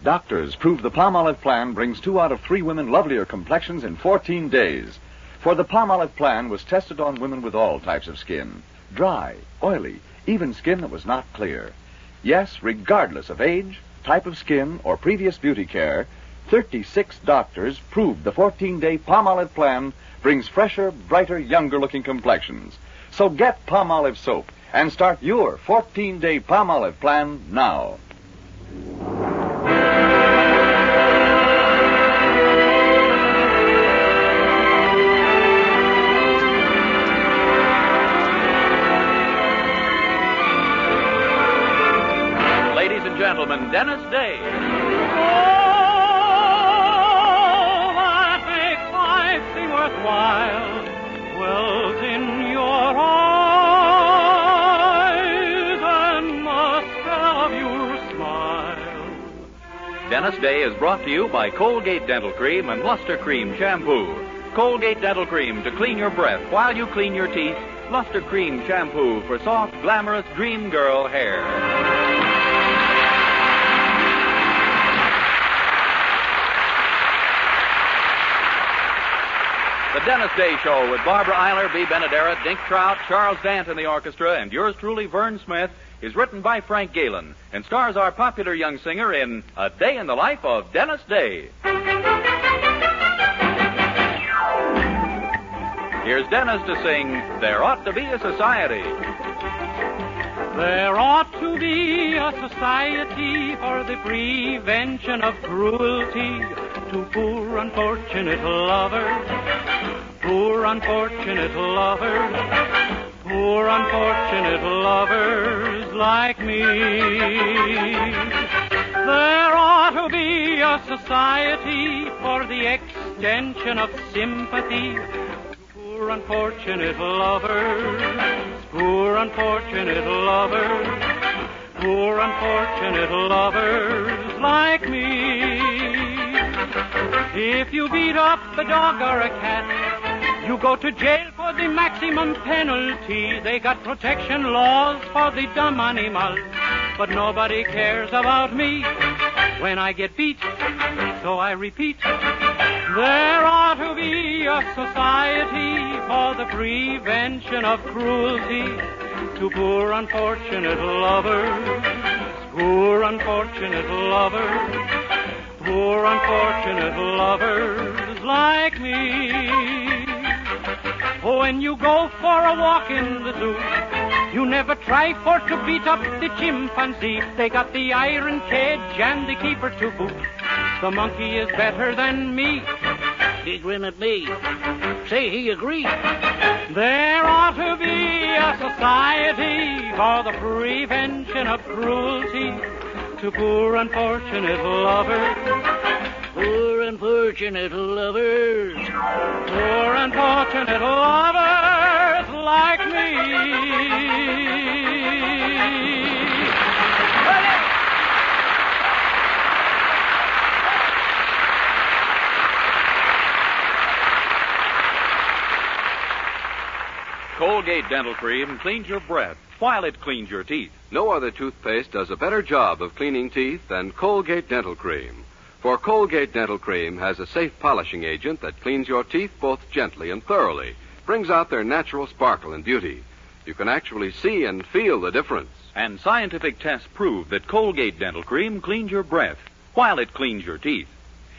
Doctors prove the Palmolive plan brings 2 out of 3 women lovelier complexions in 14 days. For the Palmolive plan was tested on women with all types of skin. Dry, oily, even skin that was not clear. Yes, regardless of age, type of skin, or previous beauty care, 36 doctors proved the 14-day Palmolive plan brings fresher, brighter, younger-looking complexions. So get Palmolive soap and start your 14-day Palmolive plan now. Ladies and gentlemen, Dennis Day. That makes life seem worthwhile dwells in your eyes and the spell of your smile. Dennis Day is brought to you by Colgate Dental Cream and Lustre Cream Shampoo. Colgate Dental Cream to clean your breath while you clean your teeth. Lustre Cream Shampoo for soft, glamorous dream girl hair. The Dennis Day Show with Barbara Eiler, B. Benaderet, Dink Trout, Charles Dant in the orchestra, and yours truly, Vern Smith, is written by Frank Galen and stars our popular young singer in A Day in the Life of Dennis Day. Here's Dennis to sing There Ought to Be a Society. There ought to be a society for the prevention of cruelty to poor unfortunate lovers. Poor unfortunate lovers. Poor unfortunate lovers like me. There ought to be a society for the extension of sympathy to poor unfortunate lovers. Poor unfortunate lovers. Poor unfortunate lovers like me. If you beat up a dog or a cat, you go to jail for the maximum penalty. They got protection laws for the dumb animals, but nobody cares about me when I get beat. So I repeat, there ought to be a society for the prevention of cruelty to poor unfortunate lovers. Poor unfortunate lovers. Poor unfortunate lovers like me. When you go for a walk in the zoo, you never try for to beat up the chimpanzee. They got the iron cage and the keeper to boot. The monkey is better than me. He grin at me. Say he agreed. There ought to be a society for the prevention of cruelty to poor unfortunate lovers. Poor unfortunate lovers. Poor unfortunate lovers like me. Colgate Dental Cream cleans your breath while it cleans your teeth. No other toothpaste does a better job of cleaning teeth than Colgate Dental Cream. For Colgate Dental Cream has a safe polishing agent that cleans your teeth both gently and thoroughly, brings out their natural sparkle and beauty. You can actually see and feel the difference. And scientific tests prove that Colgate Dental Cream cleans your breath while it cleans your teeth.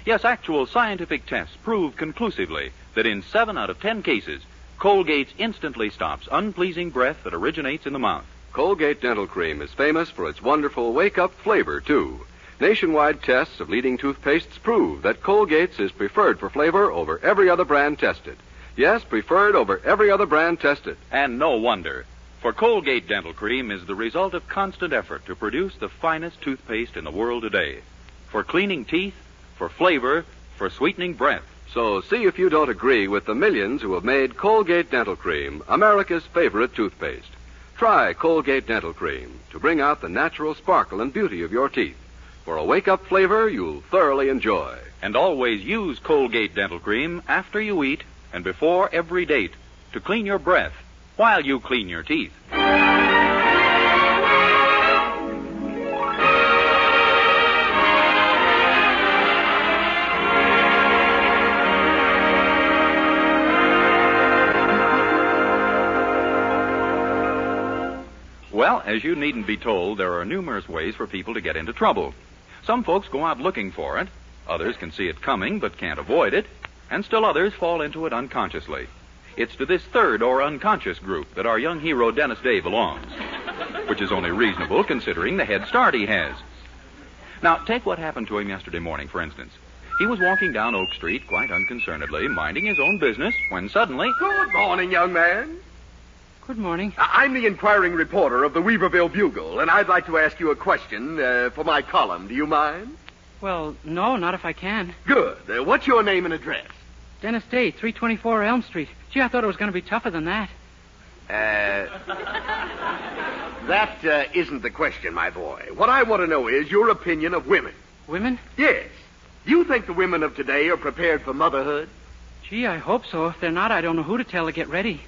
Yes, actual scientific tests prove conclusively that in 7 out of 10 cases, Colgate instantly stops unpleasing breath that originates in the mouth. Colgate Dental Cream is famous for its wonderful wake-up flavor, too. Nationwide tests of leading toothpastes prove that Colgate's is preferred for flavor over every other brand tested. Yes, preferred over every other brand tested. And no wonder, for Colgate Dental Cream is the result of constant effort to produce the finest toothpaste in the world today. For cleaning teeth, for flavor, for sweetening breath. So see if you don't agree with the millions who have made Colgate Dental Cream America's favorite toothpaste. Try Colgate Dental Cream to bring out the natural sparkle and beauty of your teeth. For a wake-up flavor you'll thoroughly enjoy. And always use Colgate Dental Cream after you eat and before every date to clean your breath while you clean your teeth. Well, as you needn't be told, there are numerous ways for people to get into trouble. Some folks go out looking for it. Others can see it coming but can't avoid it. And still others fall into it unconsciously. It's to this third or unconscious group that our young hero Dennis Day belongs, which is only reasonable considering the head start he has. Now, take what happened to him yesterday morning, for instance. He was walking down Oak Street quite unconcernedly, minding his own business, when suddenly... Good morning, young man. Good morning. I'm the inquiring reporter of the Weaverville Bugle, and I'd like to ask you a question for my column. Do you mind? Well, no, not if I can. Good. What's your name and address? Dennis Day, 324 Elm Street. Gee, I thought it was going to be tougher than that. That isn't the question, my boy. What I want to know is your opinion of women. Women? Yes. Do you think the women of today are prepared for motherhood? Gee, I hope so. If they're not, I don't know who to tell to get ready.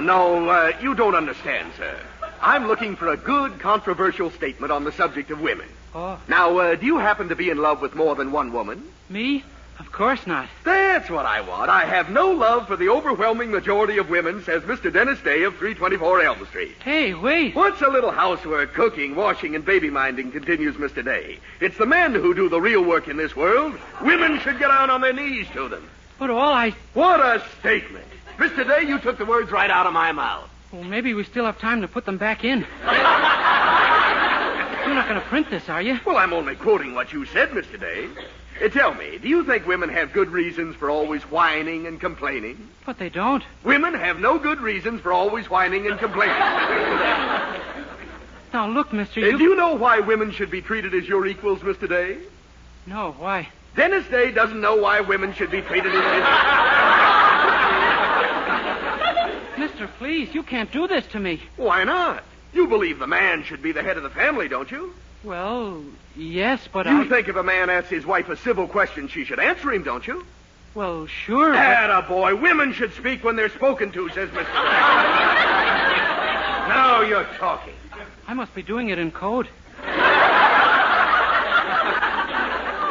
No, you don't understand, sir. I'm looking for a good, controversial statement on the subject of women. Oh. Now, do you happen to be in love with more than one woman? Me? Of course not. That's what I want. I have no love for the overwhelming majority of women, says Mr. Dennis Day of 324 Elm Street. Hey, wait. What's a little housework, cooking, washing, and baby-minding, continues Mr. Day. It's the men who do the real work in this world. Women should get down on their knees to them. But all I... What a statement. Mr. Day, you took the words right out of my mouth. Well, maybe we still have time to put them back in. You're not going to print this, are you? Well, I'm only quoting what you said, Mr. Day. Tell me, do you think women have good reasons for always whining and complaining? But they don't. Women have no good reasons for always whining and complaining. Now, look, mister, Do you know why women should be treated as your equals, Mr. Day? No, why? Dennis Day doesn't know why women should be treated as his... Mister, please, you can't do this to me. Why not? You believe the man should be the head of the family, don't you? Well, yes, but You think if a man asks his wife a civil question, she should answer him, don't you? Well, sure, but... Attaboy. Women should speak when they're spoken to, says Mr. Day. Now you're talking. I must be doing it in code.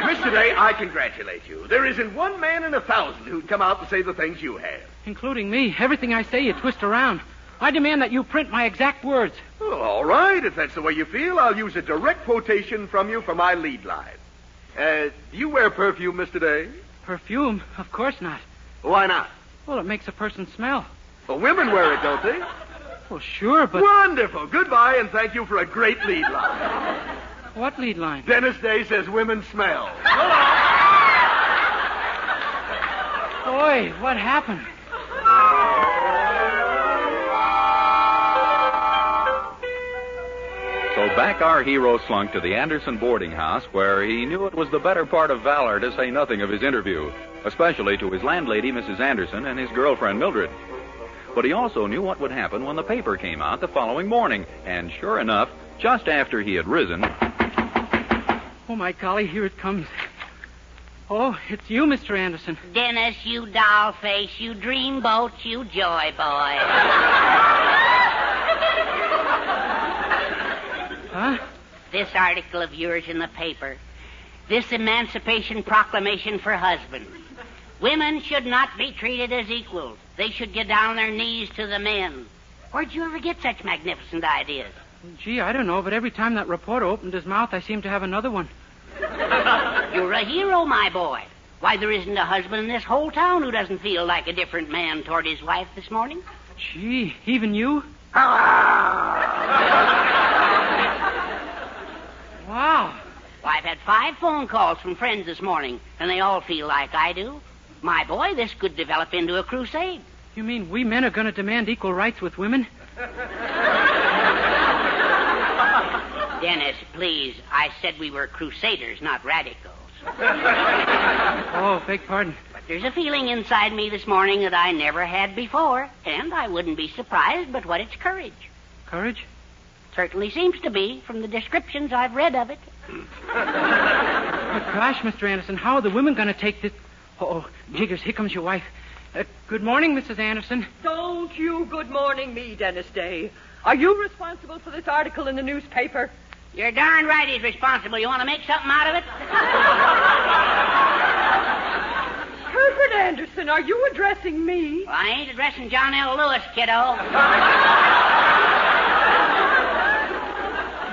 Mr. Day, I congratulate you. There isn't one man in 1,000 who'd come out and say the things you have. Including me. Everything I say, you twist around. I demand that you print my exact words. Well, all right. If that's the way you feel, I'll use a direct quotation from you for my lead line. Do you wear perfume, Mr. Day? Perfume? Of course not. Why not? Well, it makes a person smell. Well, women wear it, don't they? Well, sure, but... Wonderful. Goodbye, and thank you for a great lead line. What lead line? Dennis Day says women smell. Boy, what happened? So back our hero slunk to the Anderson boarding house, where he knew it was the better part of valor to say nothing of his interview, especially to his landlady, Mrs. Anderson, and his girlfriend, Mildred. But he also knew what would happen when the paper came out the following morning, and sure enough, just after he had risen... Oh, my golly, here it comes. Oh, it's you, Mr. Anderson. Dennis, you doll face, you dreamboat, you joy boy. Huh? This article of yours in the paper. This Emancipation Proclamation for husbands. Women should not be treated as equals. They should get down on their knees to the men. Where'd you ever get such magnificent ideas? Gee, I don't know, but every time that reporter opened his mouth, I seemed to have another one. You're a hero, my boy. Why, there isn't a husband in this whole town who doesn't feel like a different man toward his wife this morning. Gee, even you? Wow. Why, I've had 5 phone calls from friends this morning, and they all feel like I do. My boy, this could develop into a crusade. You mean we men are going to demand equal rights with women? Dennis, please, I said we were crusaders, not radicals. Oh, beg pardon. But there's a feeling inside me this morning that I never had before, and I wouldn't be surprised but what it's courage. Courage? Certainly seems to be from the descriptions I've read of it. But gosh, Mr. Anderson, how are the women going to take this... Oh, jiggers, here comes your wife. Good morning, Mrs. Anderson. Don't you good morning me, Dennis Day. Are you responsible for this article in the newspaper? You're darn right he's responsible. You want to make something out of it? Hereford Anderson, are you addressing me? Well, I ain't addressing John L. Lewis, kiddo.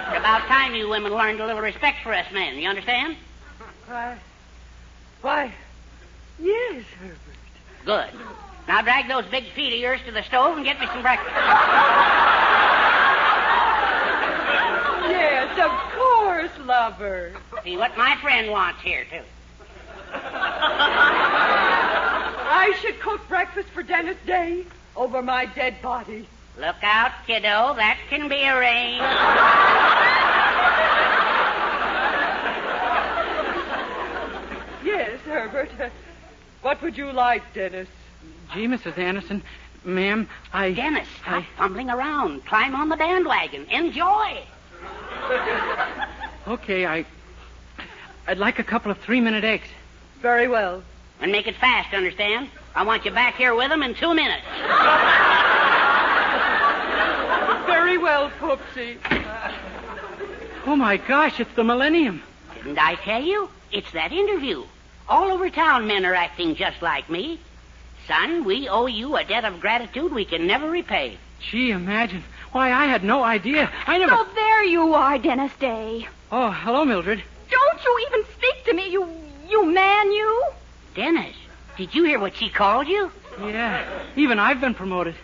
It's about time you women learned a little respect for us men. You understand? Why, yes, Herbert. Good. Now drag those big feet of yours to the stove and get me some breakfast. Yes, of course, lover. See what my friend wants here, too. I should cook breakfast for Dennis Day over my dead body. Look out, kiddo. That can be arranged. Yes, Herbert. What would you like, Dennis? Gee, Mrs. Anderson, ma'am, Dennis, stop fumbling around. Climb on the bandwagon. Enjoy. Okay, I'd like a couple of 3-minute eggs. Very well. And make it fast, understand? I want you back here with them in 2 minutes. Very well, Poopsie. Oh, my gosh, it's the millennium. Didn't I tell you? It's that interview. All over town, men are acting just like me. Son, we owe you a debt of gratitude we can never repay. Gee, imagine. Why, I had no idea. I never... Oh, there you are, Dennis Day. Oh, hello, Mildred. Don't you even speak to me, you man, you. Dennis, did you hear what she called you? Yeah, even I've been promoted.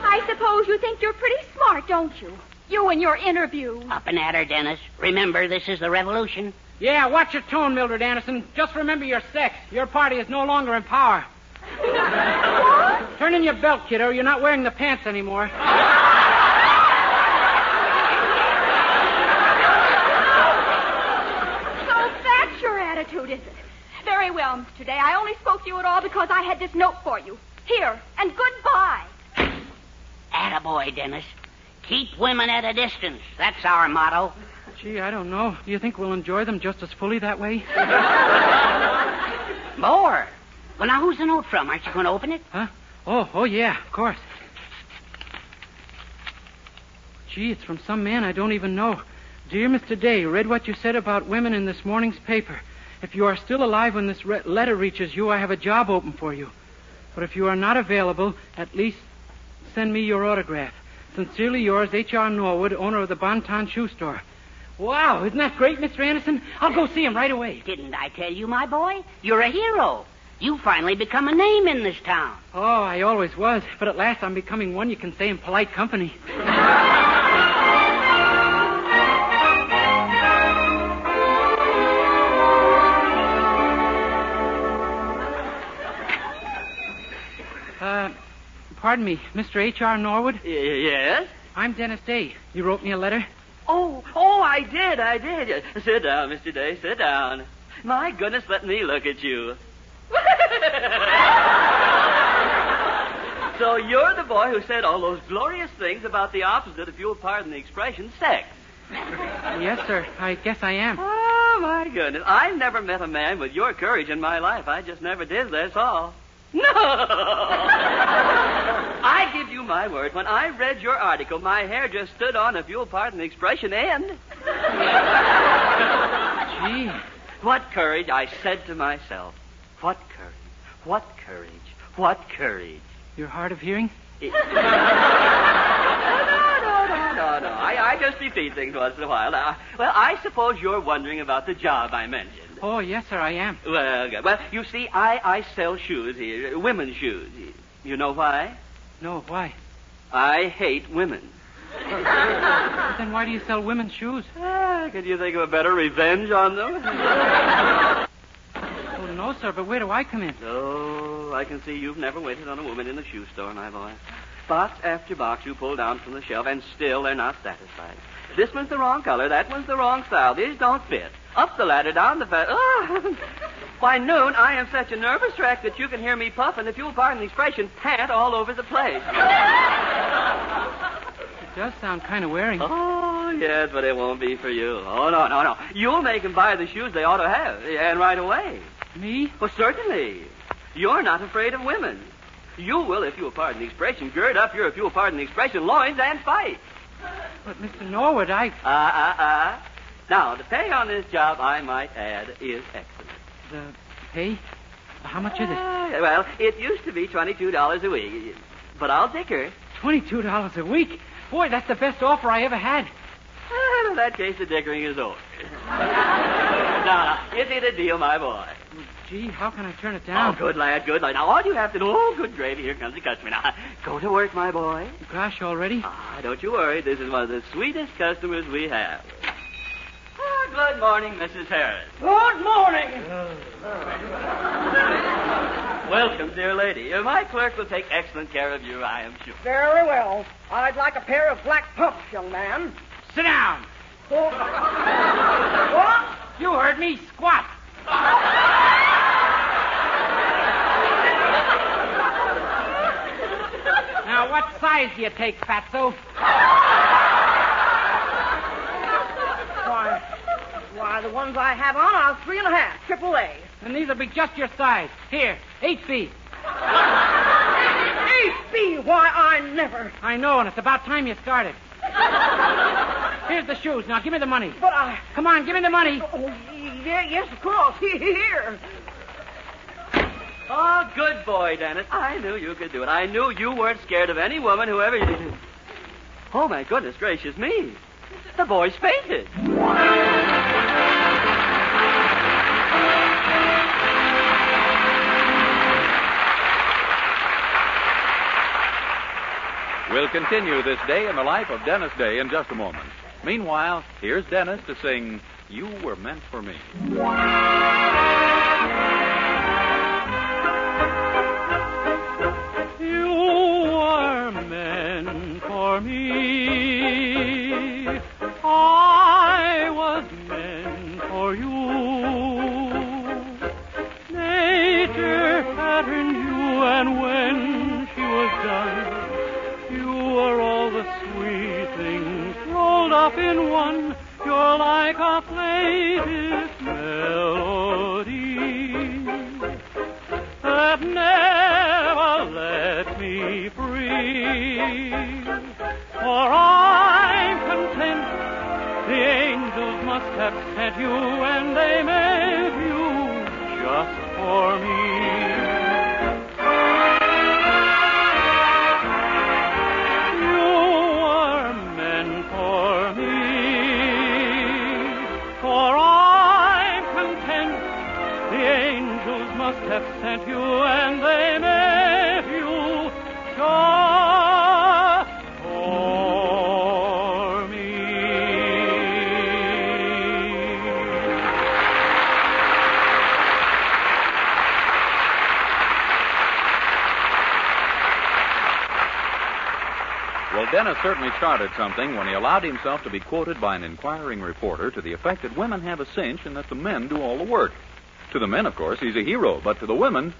I suppose you think you're pretty smart, don't you? You and your interview. Up and at her, Dennis. Remember, this is the revolution. Yeah, watch your tone, Mildred Anderson. Just remember your sex. Your party is no longer in power. What? Turn in your belt, kiddo. You're not wearing the pants anymore. Attitude, is it? Very well, Mr. Day. I only spoke to you at all because I had this note for you. Here, and goodbye. Attaboy, Dennis. Keep women at a distance. That's our motto. Gee, I don't know. Do you think we'll enjoy them just as fully that way? More. Well, now, who's the note from? Aren't you going to open it? Huh? Oh, yeah, of course. Gee, it's from some man I don't even know. Dear Mr. Day, read what you said about women in this morning's paper. If you are still alive when this letter reaches you, I have a job open for you. But if you are not available, at least send me your autograph. Sincerely yours, H.R. Norwood, owner of the Bonton Shoe Store. Wow, isn't that great, Mr. Anderson? I'll go see him right away. Didn't I tell you, my boy? You're a hero. You've finally become a name in this town. Oh, I always was. But at last I'm becoming one you can say in polite company. Pardon me, Mr. H.R. Norwood? Yes? I'm Dennis Day. You wrote me a letter? Oh, I did. Sit down, Mr. Day, sit down. My goodness, let me look at you. So you're the boy who said all those glorious things about the opposite, if you'll pardon the expression, sex. Yes, sir. I guess I am. Oh, my goodness. I've never met a man with your courage in my life. I just never did, that's all. No! I give you my word. When I read your article, my hair just stood on, if you'll pardon the expression, end. Gee. What courage, I said to myself. What courage. What courage. What courage. You're hard of hearing? No. I just repeat things once in a while. Well, I suppose you're wondering about the job I mentioned. Oh, yes, sir, I am. Well, you see, I sell shoes here, women's shoes. You know why? No, why? I hate women. But then why do you sell women's shoes? Could you think of a better revenge on them? Oh, no, sir, but where do I come in? Oh, I can see you've never waited on a woman in a shoe store, my boy. Box after box you pull down from the shelf, and still they're not satisfied. This one's the wrong color, that one's the wrong style. These don't fit. Up the ladder, down the fat. Oh. By noon, I am such a nervous wreck that you can hear me puff, and if you'll pardon the expression, pant all over the place. It does sound kind of wearing. Oh, yes, but it won't be for you. Oh, no. You'll make them buy the shoes they ought to have, and right away. Me? Well, certainly. You're not afraid of women. You will, if you'll pardon the expression, gird up your, if you'll pardon the expression, loins and fight. But, Mr. Norwood, I... Now, the pay on this job, I might add, is excellent. The Okay. How much is it? Well, it used to be $22 a week. But I'll dicker. $22 a week? Boy, that's the best offer I ever had. In that case, the dickering is over. No, it's in a deal, my boy. Gee, how can I turn it down? Oh, good lad, good lad. Now, all you have to do... Oh, good gravy. Here comes the customer. Now, go to work, my boy. Gosh, already? Don't you worry. This is one of the sweetest customers we have. Good morning, Mrs. Harris. Good morning. Welcome, dear lady. My clerk will take excellent care of you, I am sure. Very well. I'd like a pair of black pumps, young man. Sit down. What? You heard me. Squat. Now, what size do you take, fatso? Why, the ones I have on are 3.5, AAA. And these will be just your size. Here, 8B. 8B? Why, I never. I know, and it's about time you started. Here's the shoes. Now, give me the money. But I... Come on, give me the money. Oh, yes, of course. Here. Oh, good boy, Dennis. I knew you could do it. I knew you weren't scared of any woman, whoever you... Oh, my goodness gracious me. The boy's fainted. We'll continue this day in the life of Dennis Day in just a moment. Meanwhile, here's Dennis to sing You Were Meant for Me. You were meant for me. I was meant for you. Nature patterned you, and when she was done, you were all the sweet things rolled up in one. You're like a plaintive melody that never let me free. For I'm content the angels must have sent you, and they made you just for me. Have sent you, and they made you just for me. Well, Dennis certainly started something when he allowed himself to be quoted by an inquiring reporter to the effect that women have a cinch and that the men do all the work. To the men, of course, he's a hero, but to the women,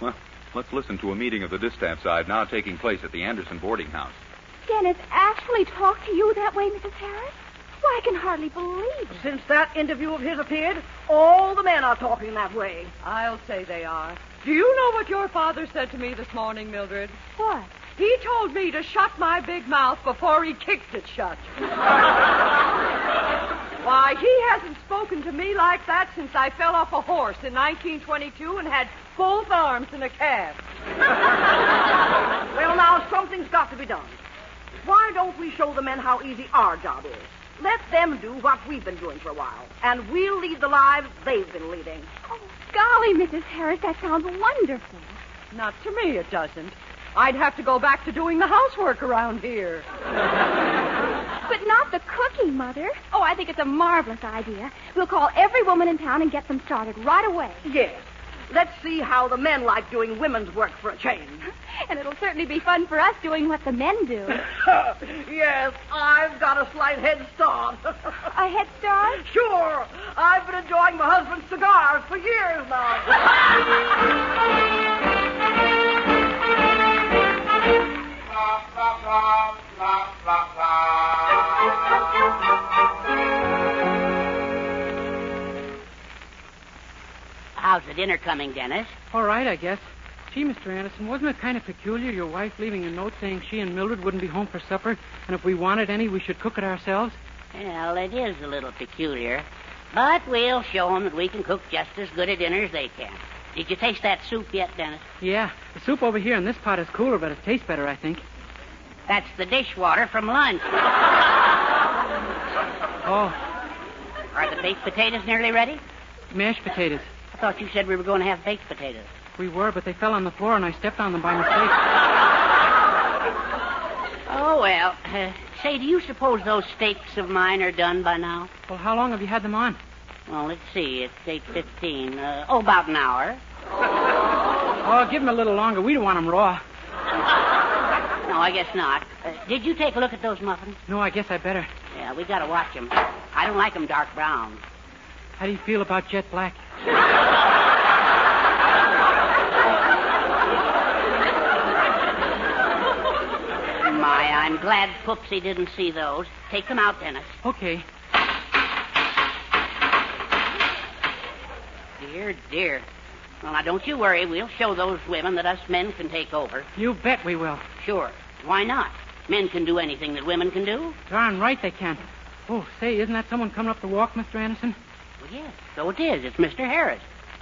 well, let's listen to a meeting of the distaff side now taking place at the Anderson boarding house. Dennis actually talked to you that way, Mrs. Harris? Why, I can hardly believe it. Since that interview of his appeared, all the men are talking that way. I'll say they are. Do you know what your father said to me this morning, Mildred? What? He told me to shut my big mouth before he kicked it shut. Why, he hasn't spoken to me like that since I fell off a horse in 1922 and had both arms in a cast. Well, now, something's got to be done. Why don't we show the men how easy our job is? Let them do what we've been doing for a while, and we'll lead the lives they've been leading. Oh, golly, Mrs. Harris, that sounds wonderful. Not to me, it doesn't. I'd have to go back to doing the housework around here. But not the cooking, Mother. Oh, I think it's a marvelous idea. We'll call every woman in town and get them started right away. Yes. Let's see how the men like doing women's work for a change. And it'll certainly be fun for us doing what the men do. Yes, I've got a slight head start. A head start? Sure. I've been enjoying my husband's cigars for years now. How's the dinner coming, Dennis? All right, I guess. Gee, Mr. Anderson, wasn't it kind of peculiar, your wife leaving a note saying she and Mildred wouldn't be home for supper, and if we wanted any, we should cook it ourselves? Well, it is a little peculiar. But we'll show them that we can cook just as good a dinner as they can. Did you taste that soup yet, Dennis? Yeah, the soup over here in this pot is cooler, but it tastes better, I think. That's the dishwater from lunch. Oh, Are the baked potatoes nearly ready? mashed potatoes. I thought you said we were going to have baked potatoes. We were, but they fell on the floor and I stepped on them by mistake. Oh, well. Say, do you suppose those steaks of mine are done by now? Well, how long have you had them on? Well, let's see. It's 8:15. About an hour. Oh, give them a little longer. We don't want them raw. No, I guess not. Did you take a look at those muffins? No, I guess I better. Yeah, we got to watch them. I don't like them dark brown. How do you feel about jet black? My, I'm glad Poopsie didn't see those. Take them out, Dennis. Okay. Dear, dear. Well, now, don't you worry. We'll show those women that us men can take over. You bet we will. Sure. Why not? Men can do anything that women can do. Darn right they can. Oh, say, isn't that someone coming up the walk, Mr. Anderson? Well, yes, so it is. It's Mr. Harris.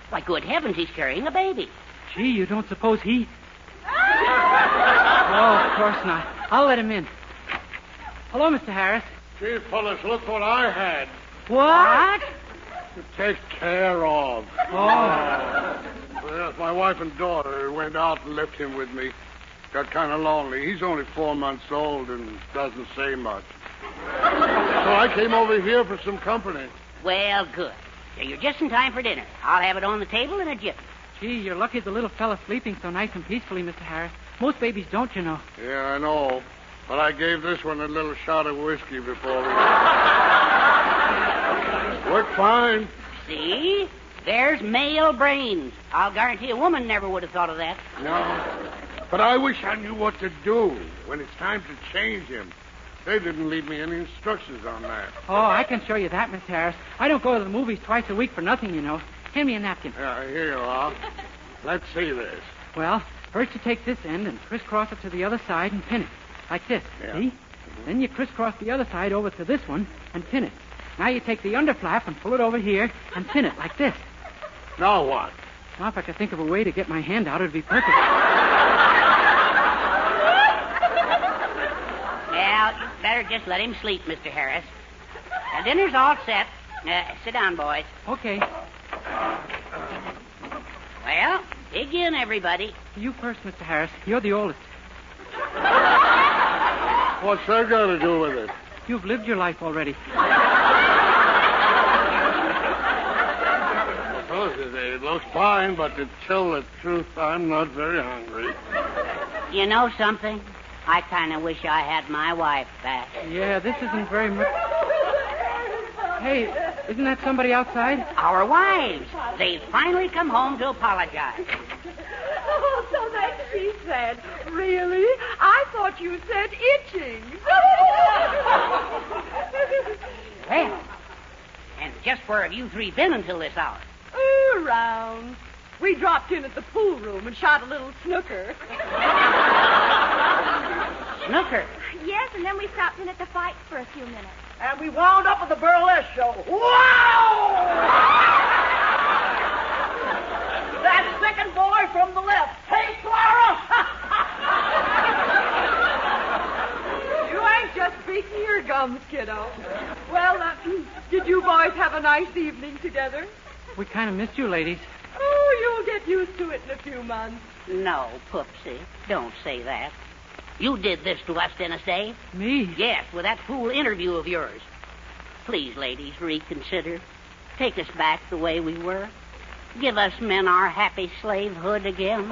Why, good heavens, he's carrying a baby. Gee, you don't suppose he... Oh, of course not. I'll let him in. Hello, Mr. Harris. Gee, fellas, look what I had What? to take care of. Oh. Well, my wife and daughter went out and left him with me. Got kind of lonely. He's only 4 months old and doesn't say much. So I came over here for some company. Well, good. So you're just in time for dinner. I'll have it on the table in a jiffy. Gee, you're lucky the little fella's sleeping so nice and peacefully, Mr. Harris. Most babies don't, you know. Yeah, I know. But I gave this one a little shot of whiskey before we... Worked fine. See? There's male brains. I'll guarantee a woman never would have thought of that. No. But I wish I knew what to do when it's time to change him. They didn't leave me any instructions on that. Oh, I can show you that, Mr. Harris. I don't go to the movies twice a week for nothing, you know. Hand me a napkin. Yeah, here you are. Let's see this. Well, first you take this end and crisscross it to the other side and pin it. Like this, Yeah. see? Then you crisscross the other side over to this one and pin it. Now you take the underflap and pull it over here and pin it like this. Now what? Now, if I could think of a way to get my hand out, it'd be perfect. Well, you better just let him sleep, Mr. Harris. Now, dinner's all set. Sit down, boys. Okay. Well, dig in, everybody. You first, Mr. Harris. You're the oldest. What's that got to do with it? You've lived your life already. Well, it looks fine, but to tell the truth, I'm not very hungry. You know something? I kind of wish I had my wife back. Yeah, this isn't very much... Hey, isn't that somebody outside? Our wives. They've finally come home to apologize. Oh, so that's she said. Really? I thought you said itching. Well, and just where have you three been until this hour? Around. We dropped in at the pool room and shot a little snooker. Snooker. Yes, and then we stopped in at the fight for a few minutes. And we wound up with the burlesque show. Wow! That second boy from the left. Hey, Clara! You ain't just speaking your gums, kiddo. Well, did you boys have a nice evening together? We kind of missed you, ladies. Oh, you'll get used to it in a few months. No, Poopsie. Don't say that. You did this to us, Dennis Day. Me? Yes, with that fool interview of yours. Please, ladies, reconsider. Take us back the way we were. Give us men our happy slavehood again.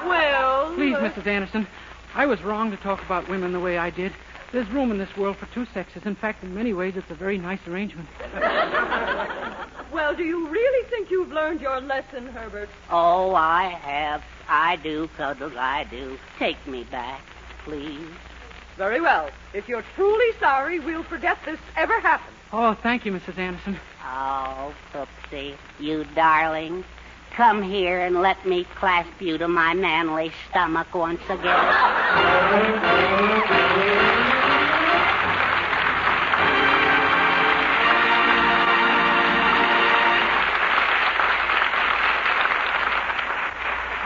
Well... Please, Mrs. Anderson, I was wrong to talk about women the way I did. There's room in this world for two sexes. In fact, in many ways, it's a very nice arrangement. Well, do you really think you've learned your lesson, Herbert? Oh, I have. I do, Cuddles, I do. Take me back, please. Very well. If you're truly sorry, we'll forget this ever happened. Oh, thank you, Mrs. Anderson. Oh, Poopsie, you darling. Come here and let me clasp you to my manly stomach once again.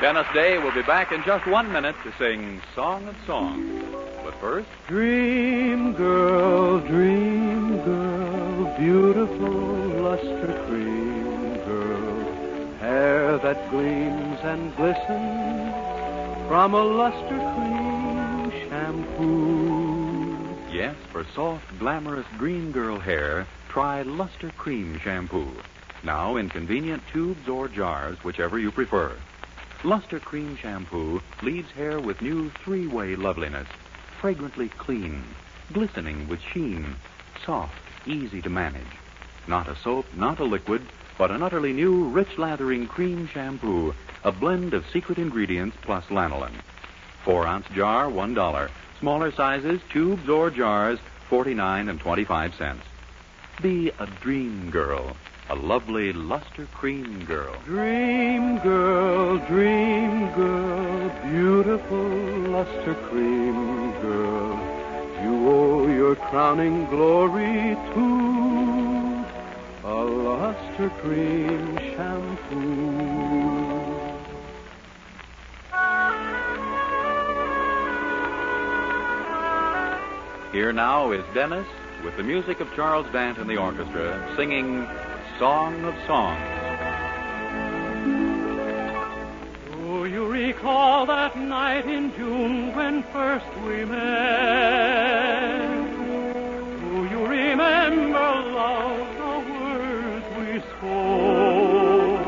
Dennis Day will be back in just 1 minute to sing Song of Songs. But first... Dream girl, beautiful lustre cream girl, hair that gleams and glistens from a lustre cream shampoo. Yes, for soft, glamorous green girl hair, try Lustre Cream shampoo. Now in convenient tubes or jars, whichever you prefer. Lustre Cream shampoo leaves hair with new three-way loveliness. Fragrantly clean, glistening with sheen, soft, easy to manage. Not a soap, not a liquid, but an utterly new, rich lathering cream shampoo, a blend of secret ingredients plus lanolin. 4-ounce jar, $1. Smaller sizes, tubes or jars, 49 and 25 cents. Be a dream girl, a lovely Lustre Cream girl. Dream girl, beautiful lustre cream girl, you owe your crowning glory to a lustre cream shampoo. Here now is Dennis with the music of Charles Dant and the orchestra singing Song of Songs. Do you recall that night in June when first we met? Do you remember, love, the words we spoke?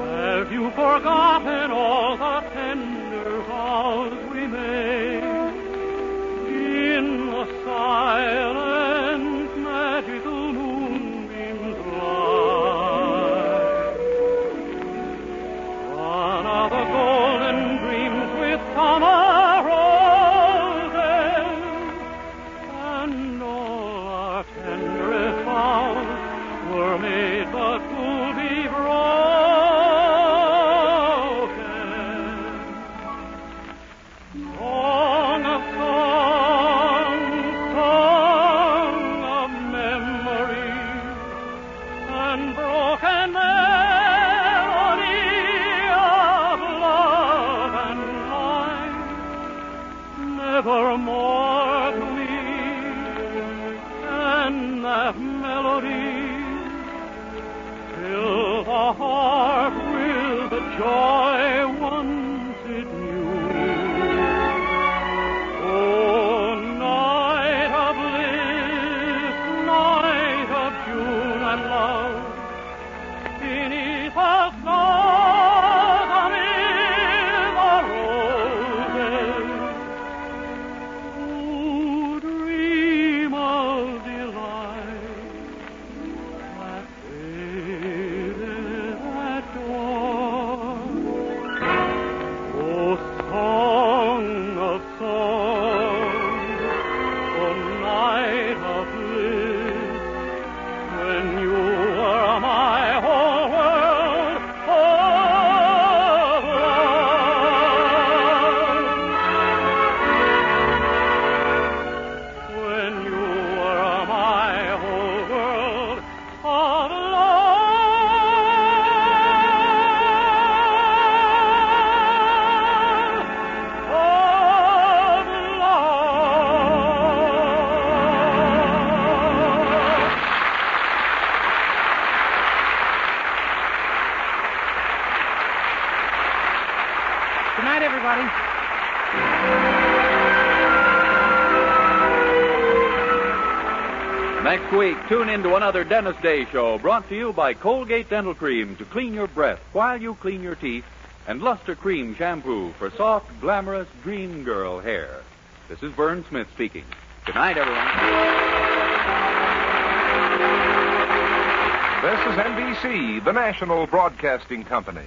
Have you forgotten all the tender vows we made in the silent, magical moonbeams light? One of the golden dreams with summer roses, and all our tenderest vows were made but to be broken. Song of songs, song of memory, and broken melody of love and life, nevermore to me, and that melody fill the heart with the joy once it knew. Oh, night of bliss, night of June and love, beneath the stars amid the roses, who dream of delight that faded at dawn. Oh, song of songs, oh, night of bliss, when you were my whole world of love. When you were my whole world of Good night, everybody. Next week, tune in to another Dennis Day Show brought to you by Colgate Dental Cream to clean your breath while you clean your teeth, and Lustre Cream shampoo for soft, glamorous dream girl hair. This is Vern Smith speaking. Good night, everyone. This is NBC, the national broadcasting company.